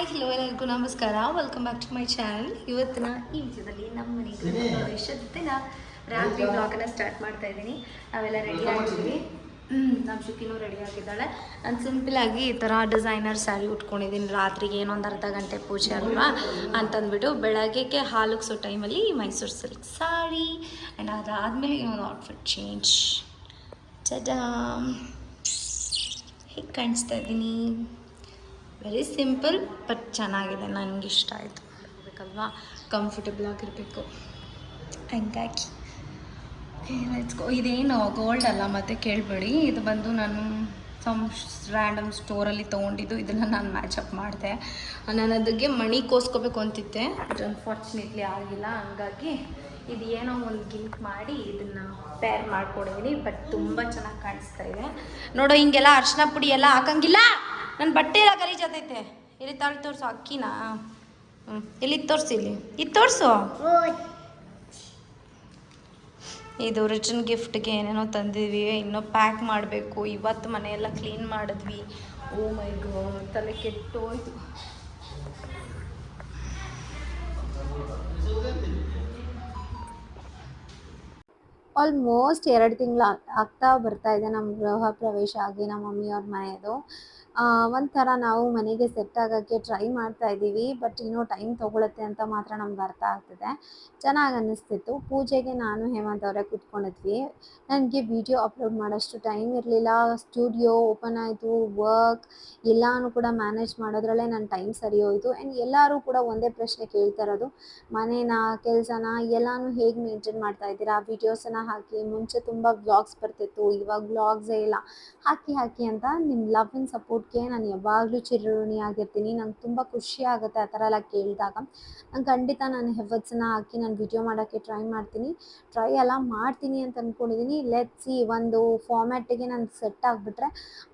Hi hello ಎಲ್ಲರಿಗೂ ನಮಸ್ಕಾರ. Welcome back to my channel. ಇವತ್ತಿನ ಈ ವಿಡಿಯೋದಲ್ಲಿ ನಮ್ಮ ಮನೆಗೆ ಪ್ರವೇಶದ ರಾತ್ರಿ ಬ್ಲಾಗನ್ನು ಸ್ಟಾರ್ಟ್ ಮಾಡ್ತಾ ಇದ್ದೀನಿ. ನಾವೆಲ್ಲ ರೆಡಿ ಆಗಿದ್ದೀವಿ. ನಮ್ಮ ಶುಕಿನೂ ರೆಡಿ ಆಗಿದ್ದಾಳೆ. ನಾನು ಸಿಂಪಲಾಗಿ ಈ ಥರ ಡಿಸೈನರ್ ಸ್ಯಾರಿ ಉಟ್ಕೊಂಡಿದ್ದೀನಿ. ರಾತ್ರಿಗೆ ಏನೊಂದು ಅರ್ಧ ಗಂಟೆ ಪೂಜೆ ಅಲ್ವಾ ಅಂತಂದ್ಬಿಟ್ಟು ಬೆಳಗ್ಗೆಗೆ ಹಾಲುಗ್ಸೋ ಟೈಮಲ್ಲಿ ಮೈಸೂರು ಸಿಲ್ಕ್ ಸ್ಯಾರಿ ಆ್ಯಂಡ್ ಅದಾದಮೇಲೆ ಇನ್ನೊಂದು ಔಟ್ಫಿಟ್ ಚೇಂಜ್. ಚಡಾ ಹೇಗೆ ಕಾಣಿಸ್ತಾ ಇದ್ದೀನಿ. ವೆರಿ ಸಿಂಪಲ್ ಬಟ್ ಚೆನ್ನಾಗಿದೆ, ನನಗೆ ಇಷ್ಟ ಆಯಿತು. ಬೇಕಲ್ವಾ, ಕಂಫರ್ಟಬಲ್ ಆಗಿರಬೇಕು ಹಂಗಾಗಿ ಇದೇನು ಗೋಲ್ಡ್ ಅಲ್ಲ ಮತ್ತೆ ಕೇಳಬೇಡಿ. ಇದು ಬಂದು ನಾನು ರ್ಯಾಂಡಮ್ ಸ್ಟೋರಲ್ಲಿ ತೊಗೊಂಡಿದ್ದು. ಇದನ್ನು ನಾನು ಮ್ಯಾಚಪ್ ಮಾಡಿದೆ. ನಾನು ಅದಕ್ಕೆ ಮಣಿ ಕೋಸ್ಕೋಬೇಕು ಅಂತಿದ್ದೆ, ಬಟ್ ಅನ್ಫಾರ್ಚುನೇಟ್ಲಿ ಆಗಿಲ್ಲ. ಹಂಗಾಗಿ ಇದು ಏನೋ ಒಂದು ಗಿಂಕ್ ಮಾಡಿ ಇದನ್ನು ಪೇರ್ ಮಾಡ್ಕೊಂಡಿದ್ದೀನಿ. ಬಟ್ ತುಂಬ ಚೆನ್ನಾಗಿ ಕಾಣಿಸ್ತಾ ಇದೆ. ನೋಡೋ, ಹಿಂಗೆಲ್ಲ ಅರ್ಶಿನ ಪುಡಿ ಎಲ್ಲ ಹಾಕಂಗಿಲ್ಲ. ನನ್ನ ಬಟ್ಟೆ ಎಲ್ಲ ಗಲೀಜಾತೈತೆ. ಇಲ್ಲಿ ತಾಳಿ ತೋರಿಸು ಅಕ್ಕಿನ. ಇಲ್ಲಿ ತೋರಿಸಿ, ಇದು ತೋರಿಸು. ಇದು ರಿಟರ್ನ್ ಗಿಫ್ಟ್ಗೆ ಏನೇನೋ ತಂದಿದ್ವಿ, ಇನ್ನೂ ಪ್ಯಾಕ್ ಮಾಡಬೇಕು. ಇವತ್ತು ಮನೆಯೆಲ್ಲ ಕ್ಲೀನ್ ಮಾಡಿದ್ವಿ. ಓ ಮೈ ಗಾಡ್, ತಲೆ ಕೆಟ್ಟೋಯ್ತು. ಆಲ್ಮೋಸ್ಟ್ 2 ತಿಂಗಳು ಆಗ್ತಾ ಬರ್ತಾ ಇದೆ ನಮ್ಮ ಗೃಹ ಪ್ರವೇಶ ಆಗಿ ನಮ್ಮ ಮಮ್ಮಿಯವ್ರ ಮನೆಯದು. ಒಂಥರ ನಾವು ಮನೆಗೆ ಸೆಟ್ ಆಗೋಕ್ಕೆ ಟ್ರೈ ಮಾಡ್ತಾ ಇದ್ದೀವಿ. ಬಟ್ ಇನ್ನೂ ಟೈಮ್ ತೊಗೊಳುತ್ತೆ ಅಂತ ಮಾತ್ರ ನಮ್ಗೆ ಅರ್ಥ ಆಗ್ತಿದೆ. ಚೆನ್ನಾಗಿ ಅನ್ನಿಸ್ತಿತ್ತು. ಪೂಜೆಗೆ ನಾನು ಹೇಮಂತ್ ಅವರೇ ಕೂತ್ಕೊಂಡಿದ್ವಿ. ನನಗೆ ವಿಡಿಯೋ ಅಪ್ಲೋಡ್ ಮಾಡೋಷ್ಟು ಟೈಮ್ ಇರಲಿಲ್ಲ. ಸ್ಟುಡಿಯೋ ಓಪನ್ ಆಯಿತು, ವರ್ಕ್ ಎಲ್ಲನೂ ಕೂಡ ಮ್ಯಾನೇಜ್ ಮಾಡೋದ್ರಲ್ಲೇ ನನ್ನ ಟೈಮ್ ಸರಿ ಹೋಯಿತು. ಆ್ಯಂಡ್ ಎಲ್ಲರೂ ಕೂಡ ಒಂದೇ ಪ್ರಶ್ನೆ ಕೇಳ್ತಾ ಇರೋದು, ಮನೇನ ಕೆಲಸನ ಎಲ್ಲನೂ ಹೇಗೆ ಮೇಂಟೈನ್ ಮಾಡ್ತಾ ಇದ್ದೀರಾ, ವೀಡಿಯೋಸನ್ನು ಹಾಕಿ. ಮುಂಚೆ ತುಂಬ ವ್ಲಾಗ್ಸ್ ಬರ್ತಿತ್ತು, ಇವಾಗ ವ್ಲಾಗ್ಸೇ ಇಲ್ಲ. ಹಾಕಿ ಅಂತ ನಿಮ್ಮ ಲವ್ ಆ್ಯಂಡ್ ಸಪೋರ್ಟ್ಗೆ ನಾನು ಯಾವಾಗಲೂ ಚಿರಋಣಿಯಾಗಿರ್ತೀನಿ. ನಂಗೆ ತುಂಬ ಖುಷಿ ಆಗುತ್ತೆ ಆ ಥರ ಎಲ್ಲ ಕೇಳಿದಾಗ. ನಾನು ಖಂಡಿತ ನಾನು ಎಫರ್ಟ್ಸನ್ನು ಹಾಕಿ ನಾನು ವಿಡಿಯೋ ಮಾಡೋಕ್ಕೆ ಟ್ರೈ ಎಲ್ಲ ಮಾಡ್ತೀನಿ ಅಂತ ಅಂದ್ಕೊಂಡಿದ್ದೀನಿ. ಲೆಟ್ಸ್ ಸಿ, ಒಂದು ಫಾರ್ಮ್ಯಾಟಿಗೆ ನಾನು ಸೆಟ್ ಆಗಿಬಿಟ್ರೆ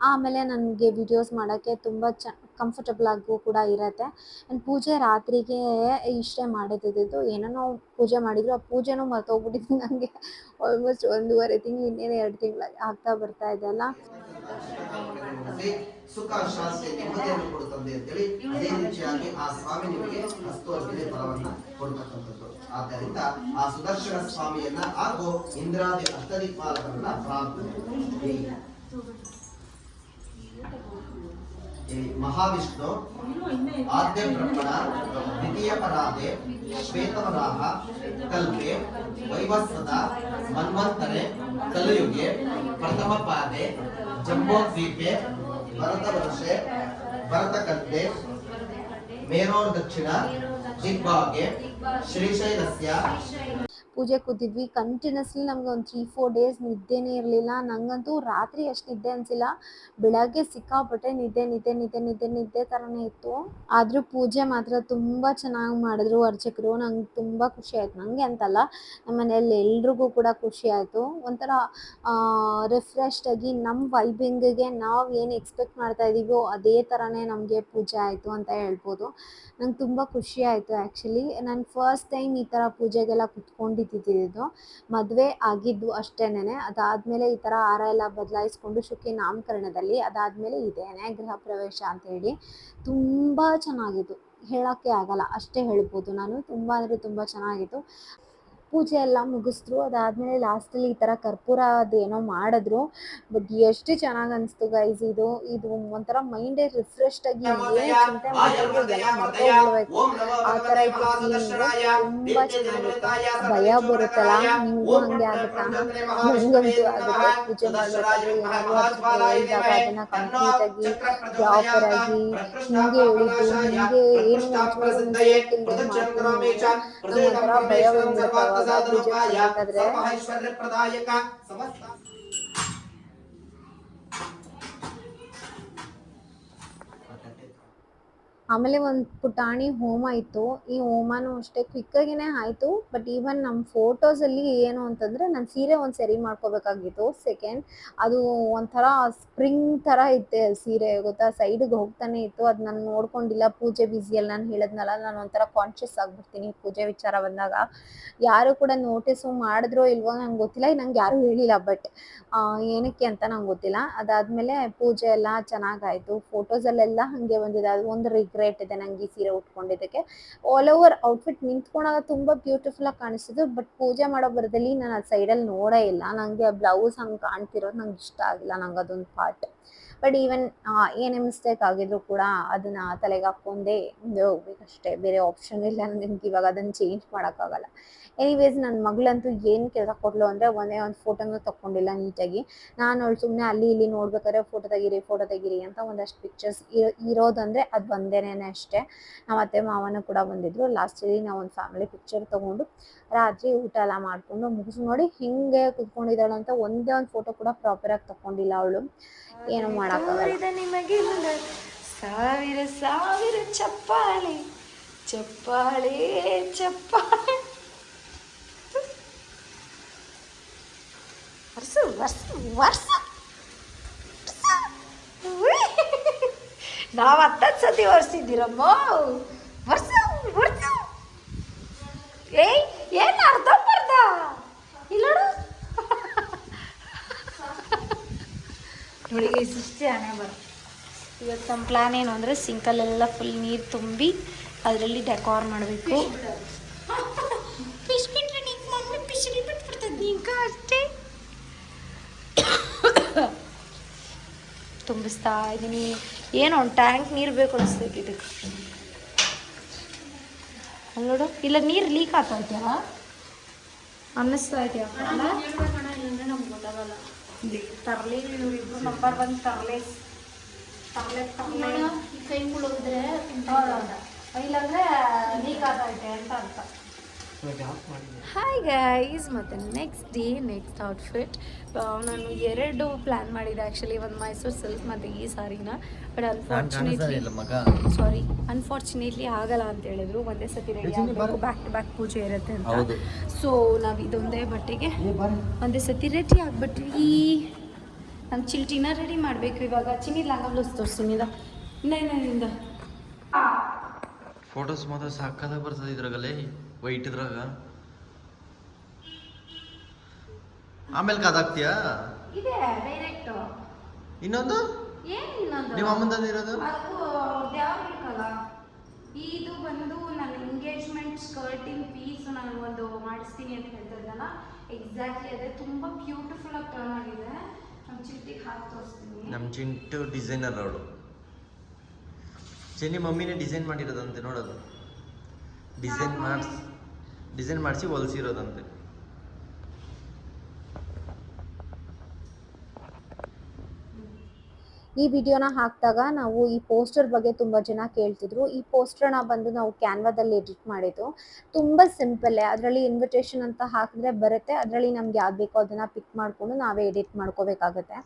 ಆಮೇಲೆ ನನಗೆ ವಿಡಿಯೋಸ್ ಮಾಡೋಕ್ಕೆ ತುಂಬ ಕಂಫರ್ಟಬಲ್ ಆಗೂ ಕೂಡ ಇರುತ್ತೆ. ಆ್ಯಂಡ್ ಪೂಜೆ ರಾತ್ರಿಗೆ ಇಷ್ಟೇ ಮಾಡಿದ್ದಿದ್ದು. ಏನೇನೋ ಪೂಜೆ ಮಾಡಿದ್ರು, ಆ ಪೂಜೆನೂ ಮರ್ತೋಗ್ಬಿಟ್ಟಿದ್ದು ನನಗೆ. ಆಲ್ಮೋಸ್ಟ್ 1.5 ತಿಂಗಳು, ಇನ್ನೇನು 2 ತಿಂಗಳು ಆಗ್ತಾ ಬರ್ತಾ ಇದೆ ಅಲ್ಲ. ಸುಖ ಶಾಂತಿ ನೆಮ್ಮದಿಯನ್ನು ಕೊಡುತ್ತದೆ ಅಂತೇಳಿ ಅದೇ ರೀತಿಯಾಗಿ ಆ ಸ್ವಾಮಿ ನಿಮಗೆ ಹಸ್ತು ಅರ್ಪಿತ ಫಲವನ್ನ ಕೊಡ್ತಕ್ಕಂಥದ್ದು. ಆದ್ದರಿಂದ ಆ ಸುದರ್ಶನ ಸ್ವಾಮಿಯನ್ನ ಹಾಗೂ ಇಂದ್ರಾದಿ ಅಷ್ಟದಿಕ್ಪಾಲಕರನ್ನ ಪ್ರಾರ್ಥನೆ. ಮಹಾವಿಷ್ಣು ಆದ್ಯ ಬ್ರಹ್ಮಣ ದ್ವಿತೀಯ ಪರಾದೆ ಶ್ವೇತವರಾಹ ಕಲ್ಪೆ ವೈವಸ್ವತ ಮನ್ವಂತರೆ ಕಲಯುಗೆ ಪ್ರಥಮ ಪಾದೆ ಜಂಬೋದ್ವೀಪೆ ಭರತ ವರ್ಷೆ ಭರತ ಕಲ್ಪೆ ಮೇರೋರ್ ದಕ್ಷಿಣ ದಿಗ್ಭಾಗೆ ಶ್ರೀಶೈಲಸ್ಯ. ಪೂಜೆ ಕೂತಿದ್ವಿ. ಕಂಟಿನ್ಯೂಸ್ಲಿ ನಮ್ಗೆ ಒಂದು 3-4 ಡೇಸ್ ನಿದ್ದೆನೇ ಇರಲಿಲ್ಲ. ನನಗಂತೂ ರಾತ್ರಿ ಅಷ್ಟು ನಿದ್ದೆ ಅನಿಸಿಲ್ಲ. ಬೆಳಗ್ಗೆ ಸಿಕ್ಕಾಪಟ್ಟೆ ನಿದ್ದೆ ಥರನೇ ಇತ್ತು. ಆದರೂ ಪೂಜೆ ಮಾತ್ರ ತುಂಬ ಚೆನ್ನಾಗಿ ಮಾಡಿದ್ರು ಅರ್ಚಕರು. ನಂಗೆ ತುಂಬ ಖುಷಿ ಆಯಿತು. ನನಗೆ ಅಂತಲ್ಲ, ನಮ್ಮ ಮನೆಯಲ್ಲಿ ಎಲ್ರಿಗೂ ಕೂಡ ಖುಷಿ ಆಯಿತು. ಒಂಥರ ರಿಫ್ರೆಶ್ಡಾಗಿ ನಮ್ಮ ವೈಬಿಂಗಿಗೆ ನಾವು ಏನು ಎಕ್ಸ್ಪೆಕ್ಟ್ ಮಾಡ್ತಾ ಇದ್ದೀವೋ ಅದೇ ಥರನೇ ನಮಗೆ ಪೂಜೆ ಆಯಿತು ಅಂತ ಹೇಳ್ಬೋದು. ನಂಗೆ ತುಂಬ ಖುಷಿ ಆಯಿತು. ಆ್ಯಕ್ಚುಲಿ ನಾನು ಫಸ್ಟ್ ಟೈಮ್ ಈ ಥರ ಪೂಜೆಗೆಲ್ಲ ಕುತ್ಕೊಂಡಿದ್ದು. ಮದುವೆ ಆಗಿದ್ದು ಅಷ್ಟೇನೆ. ಅದಾದಮೇಲೆ ಈ ಥರ ಹಾರ ಎಲ್ಲ ಬದಲಾಯಿಸ್ಕೊಂಡು ಶುಕಿ ನಾಮಕರಣದಲ್ಲಿ, ಅದಾದಮೇಲೆ ಇದೇನೆ ಗೃಹ ಪ್ರವೇಶ ಅಂತೇಳಿ ತುಂಬ ಚೆನ್ನಾಗಿತ್ತು. ಹೇಳೋಕ್ಕೆ ಆಗಲ್ಲ, ಅಷ್ಟೇ ಹೇಳ್ಬೋದು ನಾನು. ತುಂಬ ಅಂದರೆ ತುಂಬ ಚೆನ್ನಾಗಿತ್ತು. ಪೂಜೆ ಎಲ್ಲ ಮುಗಿಸಿದ್ರು. ಅದಾದಮೇಲೆ ಲಾಸ್ಟಲ್ಲಿ ಈ ಥರ ಕರ್ಪೂರ ಅದೇನೋ ಮಾಡಿದ್ರು. ಬಟ್ ಎಷ್ಟು ಚೆನ್ನಾಗಿ ಅನಿಸ್ತು ಗೈಸ್. ಇದು ಒಂಥರ ಮೈಂಡೇ ರಿಫ್ರೆಶ್ಡಾಗಿ ಏನೇ ಚಿಂತೆ ಮಾಡಿದ್ರು ಎಲ್ಲ ಮರ್ತೋಗ್ಬಿಡ್ಬೇಕು ಆ ಥರ ಇತ್ತು ಫೀಲಿಂಗು. ತುಂಬ ಚೆನ್ನಾಗಿತ್ತು. ಭಯ ಬರುತ್ತಲ್ಲ, ನಿಮಗೂ ಹಾಗೆ ಆಗುತ್ತಾ? ನನಗಂತೂ ಆಗುತ್ತೆ. ಪೂಜೆ ಮಾಡಬೇಕಾದ್ರೆ ಏನಾದರೂ ಅರ್ಚಕರು ಹೇಳಿದಾಗ ಅದನ್ನು ಕಂಪ್ಲೀಟಾಗಿ ಪ್ರಾಪರಾಗಿ ಹಿಂಗೆ ಹೇಳಿದ್ದು ಹಿಂಗೆ ಏನು ಒಂಚೂರು ಮಿಸ್ಟೇಕ್ ಇಲ್ಲದೆ ಮಾಡ್ತೀನಿ ನಾನು. ನಂಗೆ ಒಂಥರ ಭಯ ಬಂದ್ಬಿಡುತ್ತೆ ಅವಾಗ ಪೂಜೆ ಮಾಡಬೇಕಾದ್ರೆ. ಆಮೇಲೆ ಒಂದು ಪುಟಾಣಿ ಹೋಮ ಇತ್ತು. ಈ ಹೋಮನೂ ಅಷ್ಟೇ ಕ್ವಿಕ್ಕಾಗಿಯೇ ಆಯಿತು. ಬಟ್ ಈವನ್ ನಮ್ಮ ಫೋಟೋಸಲ್ಲಿ ಏನು ಅಂತಂದರೆ, ನಾನು ಸೀರೆ ಒಂದು ಸರಿ ಮಾಡ್ಕೋಬೇಕಾಗಿತ್ತು. ಸೆಕೆಂಡ್ ಅದು ಒಂಥರ ಸ್ಪ್ರಿಂಗ್ ಥರ ಇತ್ತೆ ಸೀರೆ, ಗೊತ್ತಾ, ಸೈಡಿಗೆ ಹೋಗ್ತಾನೆ ಇತ್ತು. ಅದು ನಾನು ನೋಡ್ಕೊಂಡಿಲ್ಲ, ಪೂಜೆ ಬ್ಯುಸಿಯಲ್ಲಿ. ನಾನು ಹೇಳಿದ್ನಲ್ಲ, ನಾನು ಒಂಥರ ಕಾನ್ಷಿಯಸ್ ಆಗಿಬಿಡ್ತೀನಿ ಪೂಜೆ ವಿಚಾರ ಬಂದಾಗ. ಯಾರು ಕೂಡ ನೋಟಿಸು ಮಾಡಿದ್ರೋ ಇಲ್ವೋ ನಂಗೆ ಗೊತ್ತಿಲ್ಲ, ನಂಗೆ ಯಾರೂ ಹೇಳಿಲ್ಲ. ಬಟ್ ಏನಕ್ಕೆ ಅಂತ ನಂಗೆ ಗೊತ್ತಿಲ್ಲ. ಅದಾದಮೇಲೆ ಪೂಜೆ ಎಲ್ಲ ಚೆನ್ನಾಗಾಯಿತು. ಫೋಟೋಸಲ್ಲೆಲ್ಲ ಹಾಗೆ ಬಂದಿದೆ. ಅದು ಒಂದು ರಿಗ್ರೆಟ್ ರಿಗ್ರೆಟ್ ಇದೆ ನಂಗೆ ಈ ಸೀರೆ ಉಟ್ಕೊಂಡಿದ್ದಕ್ಕೆ. ಆಲ್ ಓವರ್ ಔಟ್ಫಿಟ್ ನಿಂತ್ಕೊಂಡಾಗ ತುಂಬ ಬ್ಯೂಟಿಫುಲ್ಲಾಗಿ ಕಾಣಿಸ್ತಿದ್ದು, ಬಟ್ ಪೂಜೆ ಮಾಡೋ ಬರದಲ್ಲಿ ನಾನು ಅದು ಸೈಡಲ್ಲಿ ನೋಡೇ ಇಲ್ಲ. ನನಗೆ ಆ ಬ್ಲೌಸ್ ಹಂಗೆ ಕಾಣ್ತಿರೋದು ನಂಗೆ ಇಷ್ಟ ಆಗಿಲ್ಲ, ನಂಗೆ ಅದೊಂದು ಪಾರ್ಟ್. ಬಟ್ ಈವನ್ ಏನೇ ಮಿಸ್ಟೇಕ್ ಆಗಿದ್ರು ಕೂಡ ಅದನ್ನು ತಲೆಗೆ ಹಾಕ್ಕೊಂಡೇ ಮುಂದೆ ಹೋಗ್ಬೇಕಷ್ಟೇ, ಬೇರೆ ಆಪ್ಷನ್ ಇಲ್ಲ. ನಿಮ್ಗೆ ಇವಾಗ ಅದನ್ನು ಚೇಂಜ್ ಮಾಡೋಕ್ಕಾಗಲ್ಲ. ಎನಿವೇಸ್ ನನ್ನ ಮಗಳಂತೂ ಏನು ಕೆಲಸ ಕೊಡಲು ಅಂದರೆ ಒಂದೇ ಒಂದು ಫೋಟೋನೂ ತಗೊಂಡಿಲ್ಲ ನೀಟಾಗಿ. ನಾನು ಅವಳು ಸುಮ್ಮನೆ ಅಲ್ಲಿ ಇಲ್ಲಿ ನೋಡ್ಬೇಕಾದ್ರೆ ಫೋಟೋ ತೆಗೀರಿ ಅಂತ ಒಂದಷ್ಟು ಪಿಕ್ಚರ್ಸ್ ಇರೋದಂದರೆ ಅದು ಒಂದೇನೇ ಅಷ್ಟೇ. ನಮ್ಮ ಅತ್ತೆ ಮಾವನೂ ಕೂಡ ಬಂದಿದ್ದರು. ಲಾಸ್ಟಲ್ಲಿ ನಾವು ಒಂದು ಫ್ಯಾಮಿಲಿ ಪಿಕ್ಚರ್ ತೊಗೊಂಡು ರಾತ್ರಿ ಊಟ ಎಲ್ಲ ಮಾಡಿಕೊಂಡು ಮುಗಿಸಿ ನೋಡಿ ಹಿಂಗೆ ಕುತ್ಕೊಂಡಿದ್ದಾಳೆ ಅಂತ ಒಂದೇ ಒಂದು ಫೋಟೋ ಕೂಡ ಪ್ರಾಪರಾಗಿ ತಗೊಂಡಿಲ್ಲ ಅವಳು. ಏನು ಮಾಡೋಕ್ಕಾಗಲ್ಲ. ನಿಮಗೆ ಸಾವಿರ ಸಾವಿರ ಚಪ್ಪಾಳೆ ಚಪ್ಪಾಳೆ ಚಪ್ಪಾಳೆ. ವರ್ಷ ವರ್ಷ ವರ್ಷ ನಾವು 10 ಸತಿ ವರ್ಷಿದ್ದೀರಮ್ಮ. ವರ್ಷ ವರ್ಷ ಏಯ್ ಏನು ಅರ್ಧ ಬರ್ದ ಇಲ್ಲ ನೋಡಿ ಇಷ್ಟೇ ಹಣೆ ಬರ. ಇವತ್ತು ನಮ್ಮ ಪ್ಲ್ಯಾನ್ ಏನು ಅಂದರೆ ಸಿಂಕಲ್ಲೆಲ್ಲ ಫುಲ್ ನೀರು ತುಂಬಿ ಅದರಲ್ಲಿ ಡೆಕೋರ್ ಮಾಡಬೇಕು. ಫಿಶ್ ಬಿಟ್ಟರೆ ನೀನು ಮಮ್ಮಿ ಫಿಶ್ರಿ ಬಿಟ್ಬಿಡ್ತದೆ ನೀಗ ಅಷ್ಟೇ ತುಂಬಿಸ್ತಾ ಇದ್ದೀನಿ. ಏನೋ ಒಂದು ಟ್ಯಾಂಕ್ ನೀರು ಬೇಕು ಅನಿಸ್ತೈತಿ ಇದಕ್ಕೆ. ಅಲ್ಲಿ ನೋಡು, ಇಲ್ಲ ನೀರು ಲೀಕ್ ಆಗ್ತಾಯ್ತಾ ಅನ್ನಿಸ್ತಾ ಇದೆಯಾ? ನಮ್ಗೆ ಗೊತ್ತಾಗಲ್ಲ. ತರಲೆ ಇಬ್ಬರು ನಂಬರ್ 1 ತರಲೆ ತರಲೆ ತರಲೆ ಕೈ ಮುಳುಗಿದ್ರೆ ಇಲ್ಲಾಂದರೆ ಲೀಕ್ ಆಗೈತೆ ಅಂತ ಅರ್ಥ. ಹಾಯ್ ಗೈಸ್, ಮತ್ತು ನೆಕ್ಸ್ಟ್ ಡೇ ನೆಕ್ಸ್ಟ್ ಔಟ್ಫಿಟ್ ನಾನು 2 ಪ್ಲ್ಯಾನ್ ಮಾಡಿದ್ದೆ ಆ್ಯಕ್ಚುಲಿ. ಒಂದು ಮೈಸೂರು ಸಿಲ್ಕ್ ಮತ್ತು ಈ ಸಾರಿನ. ಬಟ್ ಅನ್ಫಾರ್ಚುನೇಟ್ಲಿ ಆಗಲ್ಲ ಅಂತ ಹೇಳಿದ್ರು. ಒಂದೇ ಸತಿ ರೆಡಿ ಆಗಬೇಕು, ಬ್ಯಾಕ್ ಟು ಬ್ಯಾಕ್ ಪೂಜೆ ಇರುತ್ತೆ ಅಂತ. ಸೊ ನಾವು ಇದೊಂದೇ ಬಟ್ಟೆಗೆ ಒಂದೇ ಸತಿ ರೆಡಿ ಆಗಿಬಿಟ್ವಿ. ನಮ್ಮ ಚಿಲ್ಟಿನ ರೆಡಿ ಮಾಡಬೇಕು ಇವಾಗ. ಚಿನ್ನಿ ಲಾಂಗ ಬ್ಲೌಸ್ ತೋರಿಸ್ತೀನಿ ಇನ್ನೇನಿಂದ ಫೋಟೋಸ್ ಮಾತ್ರ ಸಾಕಾದಾಗ ಬರ್ತದೆ ಇದ್ರಾಗಲೇ ವೈಟ್ ಇದ್ರಾಗ. ಆಮೇಲೆ ಕಾದಾಕ್ತೀಯಾ? ಇದೆ ಡೈರೆಕ್ಟ್. ಇನ್ನೊಂದು ಏನು ಇನ್ನೊಂದು ನಿಮ್ಮ ಅಮ್ಮನ ತಂದಿರೋದು ಅದು ಯಾವ್ದಿಕ್ಕಲ್ಲ. ಇದು ಬಂದು ನನ್ನ ಎಂಗೇಜ್ಮೆಂಟ್ ಸ್ಕರ್ಟಿನ ಪೀಸ್ ನಾನು ಒಂದು ಮಾಡಿಸ್ತೀನಿ ಅಂತ ಹೇಳ್ತಿದ್ದಲ್ಲ, ಎಕ್ಸಾಕ್ಟ್ಲಿ ಅದೇ. ತುಂಬ ಬ್ಯೂಟಿಫುಲ್ ಆಗಿ ಟರ್ನ್ ಆಗಿದೆ. ನಮ್ಮ ಚಿಟ್ಟಿಗೆ ಹಾಕಿ ತೋರಿಸ್ತೀನಿ. ನಮ್ಮ ಚಿಂಟು ಡಿಸೈನರ್ ಅವಳು. ಚೆನ್ನಿ ಮಮ್ಮಿನೇ ಡಿಸೈನ್ ಮಾಡಿರೋದಂತೆ ನೋಡೋದು. ಡಿಸೈನ್ ಮಾಡಿಸಿ ಹೊಲಿಸಿರೋದಂತೆ. ಈ ವಿಡಿಯೋನ ಹಾಕಿದಾಗ ನಾವು ಈ ಪೋಸ್ಟರ್ ಬಗ್ಗೆ ತುಂಬ ಜನ ಕೇಳ್ತಿದ್ರು. ಈ ಪೋಸ್ಟರ್ನ ಬಂದು ನಾವು ಕ್ಯಾನ್ವಾದಲ್ಲಿ ಎಡಿಟ್ ಮಾಡಿದ್ದು. ತುಂಬ ಸಿಂಪಲ್ಲೇ. ಅದರಲ್ಲಿ ಇನ್ವಿಟೇಷನ್ ಅಂತ ಹಾಕಿದ್ರೆ ಬರುತ್ತೆ. ಅದರಲ್ಲಿ ನಮ್ಗೆ ಯಾವ್ದು ಬೇಕೋ ಅದನ್ನು ಪಿಕ್ ಮಾಡಿಕೊಂಡು ನಾವೇ ಎಡಿಟ್ ಮಾಡ್ಕೋಬೇಕಾಗತ್ತೆ.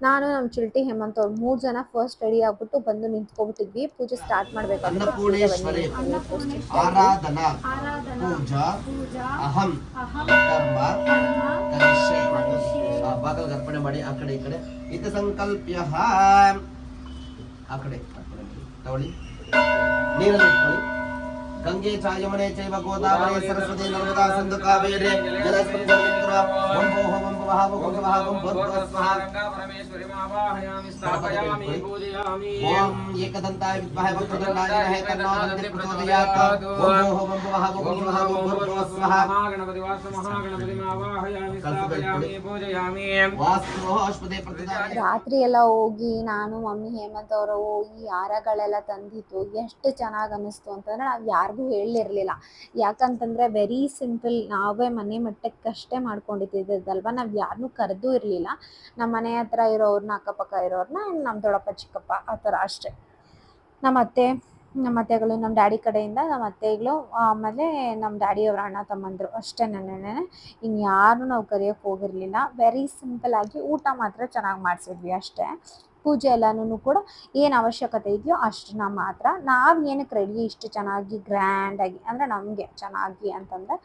ನಾನು ನಮ್ಮ ಚಿಲ್ಟಿ ಹೇಮಂತ್ ಅವ್ರು 3 ಜನ ಫಸ್ಟ್ ರೆಡಿ ಆಗ್ಬಿಟ್ಟು ಬಂದು ನಿಂತ್ಕೊಬಿಟ್ಟಿದ್ವಿ. ಪೂಜೆ ಸ್ಟಾರ್ಟ್ ಮಾಡಬೇಕಾಗುತ್ತೆ. ಅನ್ನಪೂರ್ಣೇಶ್ವರಿ ಆರಾಧನಾ ಪೂಜಾ ಅಹಂ ಕರ್ಮ ಕರಿಷ್ಯೆ. ಬಾಗಲ್ ಅರ್ಪಣೆ ಮಾಡಿ ಆ ಕಡೆ ಈ ಕಡೆ. ಇತ ಸಂಕಲ್ಪ್ಯ ಆ ಕಡೆ ತಗೊಳ್ಳಿ, ನೀರಲ್ಲಿ ಇಟ್ಕೊಳ್ಳಿ. ಗಂಗೆ ಚಾಯಮನೆ ಚೈವ ಗೋದಾವರಿ ಸರಸ್ವತಿ ನರ್ಮದಾ ಸಿಂಧು ಕಾವೇರಿ ಜಲಸ್ಪತಿ ಜಲಮಿತ್ರ ಓಂ ಓಂ ವಹ ಭಗವಹ ಓಂ ಭೂರ್ಭುವಸ್ವಹ ಓಂ ಏಕದಂತಾಯ ವಿದ್ಮಹೇ ವಕ್ರತುಂಡಾಯ ಧೀಮಹಿ ತನ್ನೋ ದಂತಿ ಪ್ರಚೋದಯಾತ್. ಓಂ ವಹ ಭಗವಹ ಓಂ ಭೂರ್ಭುವಸ್ವಹ ಮಹಾಗಣಪತಿ ವಾಸ ಮಹಾಗಣಪತಿ ಮಾವಾಹಯಾಮಿ ಸ್ಥಾಪಯಾಮಿ ಪೂಜಯಾಮಿ ವಾಸ್ತುರೋಹಸ್ಪತಿ ಪ್ರತಿದಾನ. ರಾತ್ರಿ ಎಲ್ಲ ಹೋಗಿ ನಾನು ಮಮ್ಮಿ ಹೇಮಂತ್ ಅವರು ಹೋಗಿ ಹಾರಗಳೆಲ್ಲ ತಂದಿದ್ದು ಎಷ್ಟು ಚೆನ್ನಾಗಿ ಅನ್ನಿಸ್ತು ಅಂತಂದರೆ ನಾವು ಯಾರಿಗೂ ಹೇಳಿರಲಿಲ್ಲ. ಯಾಕಂತಂದರೆ ವೆರಿ ಸಿಂಪಲ್, ನಾವೇ ಮನೆ ಮಟ್ಟಕ್ಕಷ್ಟೇ ಮಾಡ್ಕೊಂಡಿದ್ದಲ್ವ. ನಾವು ಯಾರನ್ನೂ ಕರೆದೂ ಇರಲಿಲ್ಲ. ನಮ್ಮ ಮನೆ ಹತ್ರ ಇರೋರನ್ನ, ಅಕ್ಕಪಕ್ಕ ಇರೋರನ್ನ, ನಮ್ಮ ದೊಡ್ಡಪ್ಪ ಚಿಕ್ಕಪ್ಪ ಆ ಥರ ಅಷ್ಟೇ. ನಮ್ಮ ಅತ್ತೆಗಳು, ನಮ್ಮ ಡ್ಯಾಡಿ ಕಡೆಯಿಂದ ನಮ್ಮ ಅತ್ತೆಗಳು, ಆಮೇಲೆ ನಮ್ಮ ಡ್ಯಾಡಿಯವ್ರ ಅಣ್ಣ ತಮ್ಮಂದರು ಅಷ್ಟೇ. ಇನ್ಯಾರೂ ನಾವು ಕರೆಯೋಕ್ಕೆ ಹೋಗಿರಲಿಲ್ಲ. ವೆರಿ ಸಿಂಪಲ್ಲಾಗಿ ಊಟ ಮಾತ್ರ ಚೆನ್ನಾಗಿ ಮಾಡಿಸಿದ್ವಿ ಅಷ್ಟೇ. ಪೂಜೆ ಎಲ್ಲನೂ ಕೂಡ ಏನು ಅವಶ್ಯಕತೆ ಇದೆಯೋ ಅಷ್ಟನ್ನ ಮಾತ್ರ. ನಾವು ಏನಕ್ಕೆ ರೆಡಿ ಇಷ್ಟು ಚೆನ್ನಾಗಿ ಗ್ರ್ಯಾಂಡಾಗಿ ಅಂದರೆ ನಮಗೆ ಚೆನ್ನಾಗಿ ಅಂತಂದರೆ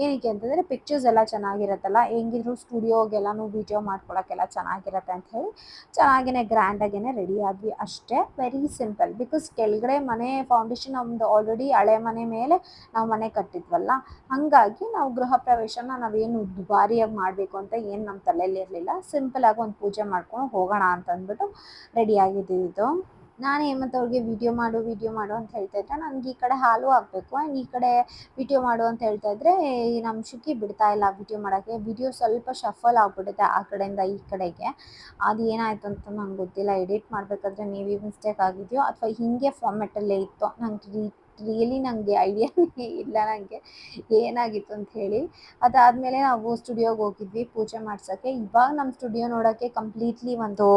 ಏನಕ್ಕೆ ಅಂತಂದರೆ ಪಿಕ್ಚರ್ಸ್ ಎಲ್ಲ ಚೆನ್ನಾಗಿರುತ್ತಲ್ಲ, ಹೆಂಗಿದ್ರು ಸ್ಟುಡಿಯೋಗೆಲ್ಲನೂ ವೀಡಿಯೋ ಮಾಡ್ಕೊಳಕ್ಕೆಲ್ಲ ಚೆನ್ನಾಗಿರುತ್ತೆ ಅಂತ ಹೇಳಿ ಚೆನ್ನಾಗಿಯೇ ಗ್ರ್ಯಾಂಡಾಗೇ ರೆಡಿ ಆದ್ವಿ ಅಷ್ಟೇ. Very simple. ಬಿಕಾಸ್ ಕೆಳಗಡೆ ಮನೆ ಫೌಂಡೇಶನ್ ನಮ್ಮದು ಆಲ್ರೆಡಿ ಹಳೆ ಮನೆ ಮೇಲೆ ನಾವು ಮನೆ ಕಟ್ಟಿದ್ವಲ್ಲ, ಹಾಗಾಗಿ ನಾವು ಗೃಹ ಪ್ರವೇಶನ ನಾವೇನು ದುಬಾರಿಯಾಗಿ ಮಾಡಬೇಕು ಅಂತ ಏನು ನಮ್ಮ ತಲೆಯಲ್ಲಿ ಇರಲಿಲ್ಲ. ಸಿಂಪಲಾಗಿ ಒಂದು ಪೂಜೆ ಮಾಡ್ಕೊಂಡು ಹೋಗೋಣ ಅಂತಂದ್ಬಿಟ್ಟು ರೆಡಿ ಆಗಿದ್ದು. ನಾನು ಹೇಮಂತ್ ಅವ್ರಿಗೆ ವಿಡಿಯೋ ಮಾಡು ಅಂತ ಹೇಳ್ತಾ ಇದ್ದೆ. ನನಗೆ ಈ ಕಡೆ ಹಾಲು ಹಾಕಬೇಕು ಆ್ಯಂಡ್ ಈ ಕಡೆ ವಿಡಿಯೋ ಮಾಡು ಅಂತ ಹೇಳ್ತಾ ಇದ್ರೆ ನಮ್ಮ ಶುಕಿ ಬಿಡ್ತಾ ಇಲ್ಲ ವಿಡಿಯೋ ಮಾಡೋಕ್ಕೆ. ವಿಡಿಯೋ ಸ್ವಲ್ಪ ಶಫಲ್ ಆಗ್ಬಿಟ್ಟಿದೆ ಆ ಕಡೆಯಿಂದ ಈ ಕಡೆಗೆ. ಅದು ಏನಾಯಿತು ಅಂತ ನಂಗೆ ಗೊತ್ತಿಲ್ಲ. ಎಡಿಟ್ ಮಾಡಬೇಕಾದ್ರೆ ಮೇ ಬಿ ಮಿಸ್ಟೇಕ್ ಆಗಿದೆಯೋ ಅಥವಾ ಹೀಗೆ ಫಾರ್ಮೆಟಲ್ಲೇ ಇತ್ತು. ನಂಗೆ ರಿಯಲಿ ನನಗೆ ಐಡಿಯಾನೇ ಇಲ್ಲ ನನಗೆ ಏನಾಗಿತ್ತು ಅಂತ ಹೇಳಿ. ಅದಾದಮೇಲೆ ನಾವು ಸ್ಟುಡಿಯೋಗೆ ಹೋಗಿದ್ವಿ ಪೂಜೆ ಮಾಡ್ಸೋಕ್ಕೆ. ಇವಾಗ ನಮ್ಮ ಸ್ಟುಡಿಯೋ ನೋಡೋಕ್ಕೆ ಕಂಪ್ಲೀಟ್ಲಿ ಒಂದು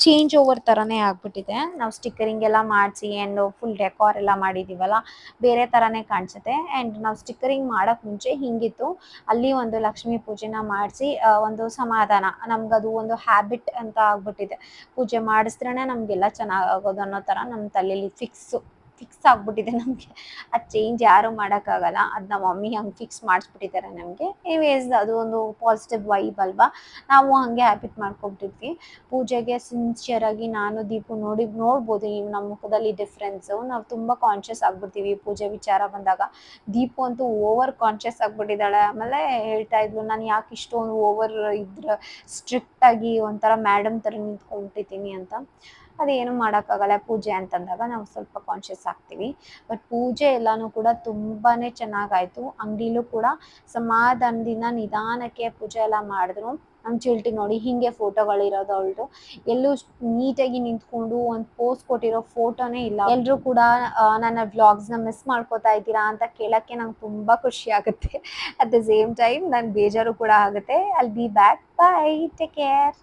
ಚೇಂಜ್ ಓವರ್ ಥರನೇ ಆಗಿಬಿಟ್ಟಿದೆ. ನಾವು ಸ್ಟಿಕ್ಕರಿಂಗ್ ಎಲ್ಲ ಮಾಡಿಸಿ ಆ್ಯಂಡ್ ಫುಲ್ ಡೆಕೋರ್ ಎಲ್ಲ ಮಾಡಿದ್ದೀವಲ್ಲ, ಬೇರೆ ಥರನೇ ಕಾಣಿಸುತ್ತೆ. ಆ್ಯಂಡ್ ನಾವು ಸ್ಟಿಕ್ಕರಿಂಗ್ ಮಾಡೋಕ್ಕೆ ಮುಂಚೆ ಹೀಗಿತ್ತು. ಅಲ್ಲಿ ಒಂದು ಲಕ್ಷ್ಮೀ ಪೂಜೆನ ಮಾಡಿಸಿ ಒಂದು ಸಮಾಧಾನ, ನಮಗದು ಒಂದು ಹ್ಯಾಬಿಟ್ ಅಂತ ಆಗ್ಬಿಟ್ಟಿದೆ. ಪೂಜೆ ಮಾಡಿಸ್ದ್ರೇ ನಮಗೆಲ್ಲ ಚೆನ್ನಾಗಾಗೋದು ಅನ್ನೋ ಥರ ನಮ್ಮ ತಲೆಯಲ್ಲಿ ಫಿಕ್ಸ್ ಆಗ್ಬಿಟ್ಟಿದೆ ನಮಗೆ. ಅದು ಚೇಂಜ್ ಯಾರೂ ಮಾಡೋಕ್ಕಾಗಲ್ಲ. ಅದು ನಮ್ಮ ಮಮ್ಮಿ ಹಂಗೆ ಫಿಕ್ಸ್ ಮಾಡಿಸ್ಬಿಟ್ಟಿದ್ದಾರೆ ನಮಗೆ. ಎನಿವೇಸ್ ಅದು ಒಂದು ಪಾಸಿಟಿವ್ ವೈಬ್ ಅಲ್ವಾ, ನಾವು ಹಾಗೆ ಹ್ಯಾಬಿಟ್ ಮಾಡ್ಕೊಬಿಟ್ಟಿದ್ವಿ. ಪೂಜೆಗೆ ಸಿನ್ಸಿಯರಾಗಿ ನಾನು ದೀಪು ನೋಡ್ಬೋದು ನೀವು ನಮ್ಮ ಮುಖದಲ್ಲಿ ಡಿಫ್ರೆನ್ಸು. ನಾವು ತುಂಬ ಕಾನ್ಷಿಯಸ್ ಆಗ್ಬಿಡ್ತೀವಿ ಪೂಜೆ ವಿಚಾರ ಬಂದಾಗ. ದೀಪು ಅಂತೂ ಓವರ್ ಕಾನ್ಷಿಯಸ್ ಆಗ್ಬಿಟ್ಟಿದ್ದಾಳೆ. ಆಮೇಲೆ ಹೇಳ್ತಾ ಇದ್ಲು, ನಾನು ಯಾಕೆ ಇಷ್ಟೊಂದು ಓವರ್ ಸ್ಟ್ರಿಕ್ಟಾಗಿ ಒಂಥರ ಮೇಡಮ್ ಥರ ನಿಂತ್ಕೊಂಡ್ಬಿಟ್ಟಿದ್ದೀನಿ ಅಂತ. ಅದೇನು ಮಾಡೋಕ್ಕಾಗಲ್ಲ, ಪೂಜೆ ಅಂತಂದಾಗ ನಾವು ಸ್ವಲ್ಪ ಕಾನ್ಷಿಯಸ್ ಆಗ್ತೀವಿ. ಬಟ್ ಪೂಜೆ ಎಲ್ಲನೂ ಕೂಡ ತುಂಬಾ ಚೆನ್ನಾಗಾಯಿತು. ಅಂಗಡಿಲೂ ಕೂಡ ಸಮಾಧಾನದಿಂದ ನಿಧಾನಕ್ಕೆ ಪೂಜೆ ಎಲ್ಲ ಮಾಡಿದ್ರು. ನಮ್ಮ ಚಿಲ್ಟಿ ನೋಡಿ ಹೀಗೆ ಫೋಟೋಗಳಿರೋದು ಅವಳದು. ಎಲ್ಲೂ ನೀಟಾಗಿ ನಿಂತ್ಕೊಂಡು ಒಂದು ಪೋಸ್ ಕೊಟ್ಟಿರೋ ಫೋಟೋನೇ ಇಲ್ಲ. ಎಲ್ಲರೂ ಕೂಡ ನನ್ನ ವ್ಲಾಗ್ಸ್ನ ಮಿಸ್ ಮಾಡ್ಕೋತಾ ಇದ್ದೀರಾ ಅಂತ ಕೇಳೋಕ್ಕೆ ನಂಗೆ ತುಂಬ ಖುಷಿ ಆಗುತ್ತೆ. ಅಟ್ ದ ಸೇಮ್ ಟೈಮ್ ನಂಗೆ ಬೇಜಾರು ಕೂಡ ಆಗುತ್ತೆ. I'll be back. By, take care.